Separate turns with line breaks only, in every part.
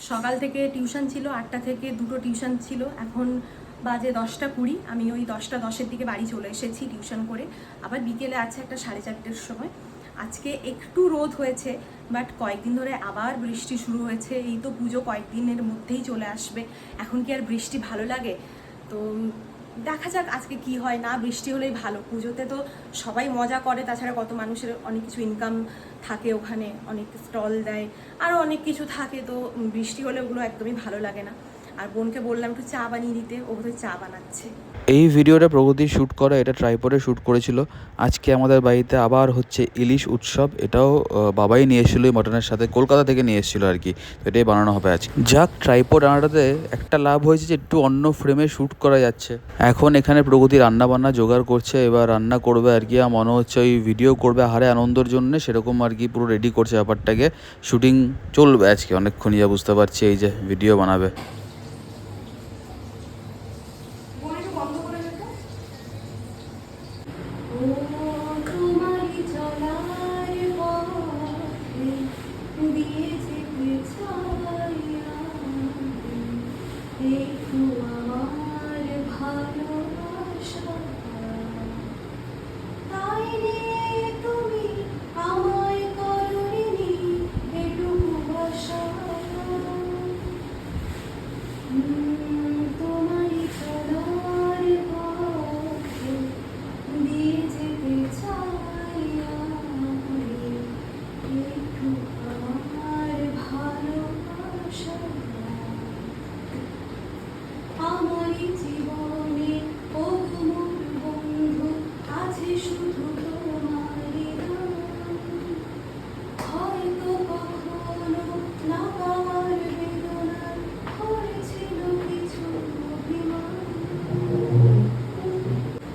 সকাল থেকে টিউশন ছিল, 8টা থেকে 2টো টিউশন ছিল। এখন বাজে 10টা 20। আমি ওই 10টা 10-এর দিকে বাড়ি চলে এসেছি টিউশন করে। আবার বিকেলে আছে একটা 4:30-র সময়। আজকে একটু রোদ হয়েছে, বাট কয়েকদিন ধরে আবার বৃষ্টি শুরু হয়েছে। এই তো পুজো কয়েকদিনের মধ্যেই চলে আসবে, এখন কি আর বৃষ্টি ভালো লাগে? তো দেখা যাক আজকে কি হয়। না বৃষ্টি হলেই ভালো, পুজোতে তো সবাই মজা করে, তাছাড়া কত মানুষের অনেক কিছু ইনকাম থাকে, ওখানে অনেক স্টল দেয়, আরও অনেক কিছু থাকে। তো বৃষ্টি হলে ওগুলো একদমই ভালো লাগে না। আর বোনকে বললাম একটু চা বানিয়ে দিতে, ও বোধহয় চা বানাচ্ছে।
এই ভিডিওটা প্রগতির শ্যুট করা, এটা ট্রাইপডে শ্যুট করেছিল। আজকে আমাদের বাড়িতে আবার হচ্ছে ইলিশ উৎসব। এটাও বাবাই নিয়ে এসেছিলো এই মটনের সাথে, কলকাতা থেকে নিয়ে এসেছিলো আর কি। তো এটাই বানানো হবে আজকে। যাক, ট্রাইপড আনাটাতে একটা লাভ হয়েছে যে একটু অন্য ফ্রেমে শ্যুট করা যাচ্ছে। এখন এখানে প্রগতি রান্না বান্না জোগাড় করছে, এবার রান্না করবে আর কি। মনে হচ্ছে ওই ভিডিও করবে হারে আনন্দর জন্য, সেরকম আর কি পুরো রেডি করছে ব্যাপারটাকে। শ্যুটিং চলবে আজকে অনেকক্ষণ, যা বুঝতে পারছি। এই যে ভিডিও বানাবে।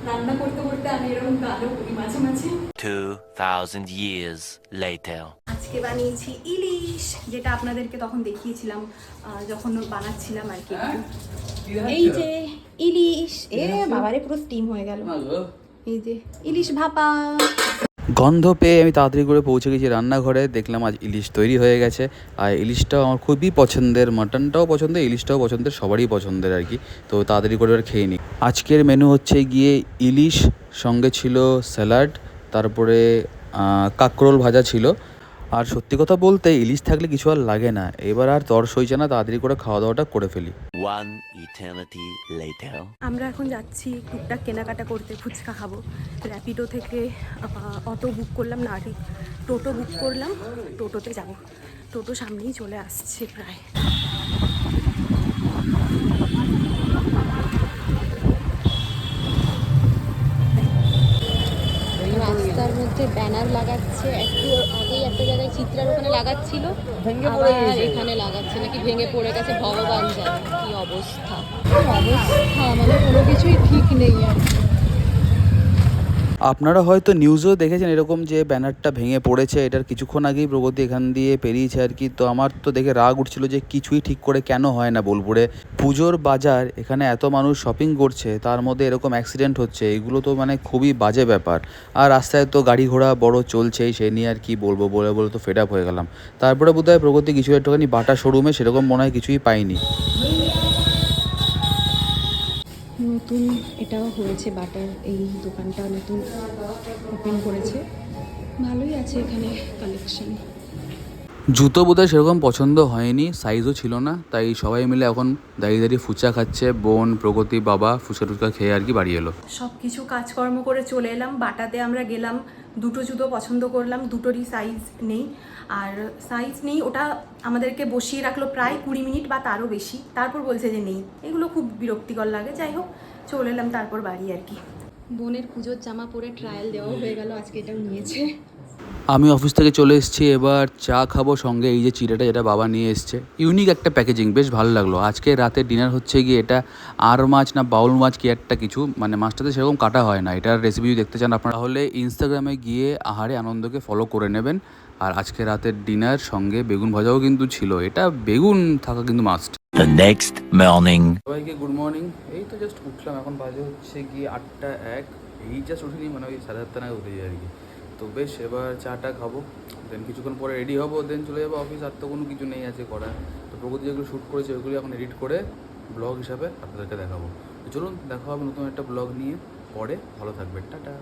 রান্না করতে করতে আমি এরকম গানও করি মাঝে মাঝে।
2000 years later.
আজকে বানিয়েছি ইলিশ, যেটা আপনাদেরকে তখন দেখিয়েছিলাম যখন বানাচ্ছিলাম আর কি। এই যে ইলিশ, বাবারে পুরো স্টিম হয়ে গেল। এই যে ইলিশ ভাপা।
গন্ধ পেয়ে আমি তাড়াতাড়ি করে পৌঁছে গেছি রান্নাঘরে। দেখলাম আজ ইলিশ তৈরি হয়ে গেছে। আর ইলিশটাও আমার খুবই পছন্দের, মাটনটাও পছন্দের, ইলিশটাও পছন্দের, সবারই পছন্দের আর কি। তো তাড়াতাড়ি করে আর খেয়ে নিই। আজকের মেনু হচ্ছে গিয়ে ইলিশ, সঙ্গে ছিল স্যালাড, তারপরে কাঁকরোল ভাজা ছিল। আর সত্যি কথা বলতে ইলিশ থাকলে কিছু আর লাগে না। এবার আর তর সইছে না, তাড়াতাড়ি করে খাওয়া দাওয়াটা করে ফেলি।
One eternity later.
আমরা এখন যাচ্ছি টুকটাক কেনাকাটা করতে, ফুচকা খাবো। র্যাপিডো থেকে অটো বুক করলাম, না ঠিক টোটো বুক করলাম, টোটোতে যাব। টোটো সামনেই চলে আসছে প্রায়। রাস্তার মধ্যে ব্যানার লাগাচ্ছে, একটু আগেই একটা জায়গায় চিত্রার ওখানে লাগাচ্ছিল, আবার এখানে লাগাচ্ছে, নাকি ভেঙে পড়ে গেছে। ভগবান জানে কি অবস্থা, মানে কোনো কিছুই ঠিক নেই আর।
আপনারা হয়তো নিউজেও দেখেছেন এরকম যে ব্যানারটা ভেঙে পড়েছে। এটার কিছুক্ষণ আগেই প্রগতি এখান দিয়ে পেরিয়েছে আর কি। তো আমার তো দেখে রাগ উঠছিল যে কিছুই ঠিক করে কেন হয় না বোলপুরে। পুজোর বাজার, এখানে এত মানুষ শপিং করছে, তার মধ্যে এরকম অ্যাক্সিডেন্ট হচ্ছে, এগুলো তো মানে খুবই বাজে ব্যাপার। আর রাস্তায় তো গাড়ি ঘোড়া বড় চলছেই, সেই নিয়ে আর কি বলবো, বলে বলে তো ফেড আপ হয়ে গেলাম। তারপরে বোধহয় প্রগতি কিছু একটুখানি বাটা শোরুমে সেরকম মনে হয় কিছুই পাইনি।
নতুন এটাও হয়েছে, বাটার এই দোকানটা নতুন ওপেন করেছে, ভালোই আছে এখানে কালেকশন।
জুতো বোধহয় সেরকম পছন্দ হয়নি, সাইজও ছিল না, তাই সবাই মিলে এখন দাঁড়িয়ে দাঁড়িয়ে ফুচকা খাচ্ছে। বোন, প্রগতি, বাবা ফুচকা টুচকা খেয়ে আর কি বাড়ি এলো।
সব কিছু কাজকর্ম করে চলে এলাম। বাটাতে আমরা গেলাম, দুটো জুতো পছন্দ করলাম, দুটোরই সাইজ নেই। আর সাইজ নেই, ওটা আমাদেরকে বসিয়ে রাখলো প্রায় 20 মিনিট বা তারও বেশি, তারপর বলছে যে নেই। এগুলো খুব বিরক্তিকর লাগে। যাই হোক, চলে এলাম তারপর বাড়ি আর কি। বোনের পুজোর জামা পরে ট্রায়াল দেওয়াও হয়ে গেল, আজকে এটাও নিয়েছে।
আমি অফিস থেকে চলে এসেছি, এবার চা খাবো, সঙ্গে এই যে চিড়াটা যেটা বাবা নিয়ে এসছে। ইউনিক একটা প্যাকেজিং, বেশ ভালো লাগলো। আজকে রাতে ডিনার হচ্ছে গিয়ে এটা আর মাছ না বাউল মাছ কি একটা কিছু, মানে মাছটাতে সেরকম কাটা হয় না। এটার রেসিপি যদি দেখতে চান আপনারা, তাহলে ইনস্টাগ্রামে গিয়ে আহারে আনন্দকে ফলো করে নেবেন। আর আজকে রাতের ডিনার সঙ্গে বেগুন ভাজাও কিন্তু ছিল, এটা বেগুন থাকা কিন্তু মাস্ট।
The next morning.
সবাইকে গুড মর্নিং। এই তো জাস্ট উঠলাম, এখন বাজে হচ্ছে গিয়ে 8টা 1। এই জাস্ট উঠিনি, মানে ওই 7:30 নাগাদ উঠে যাই আর কি। তো বেশ এবার চাটা খাবো, দেন কিছুক্ষণ পরে রেডি হবো, দেন চলে যাবো অফিস। আর তো কোনো কিছু নেই আছে করার। তো প্রগতি যেগুলো শ্যুট করেছে ওইগুলো এখন এডিট করে ব্লগ হিসাবে আপনাদেরকে দেখাবো। তো চলুন দেখা হবে নতুন একটা ব্লগ নিয়ে পরে। ভালো থাকবেন, টাটা।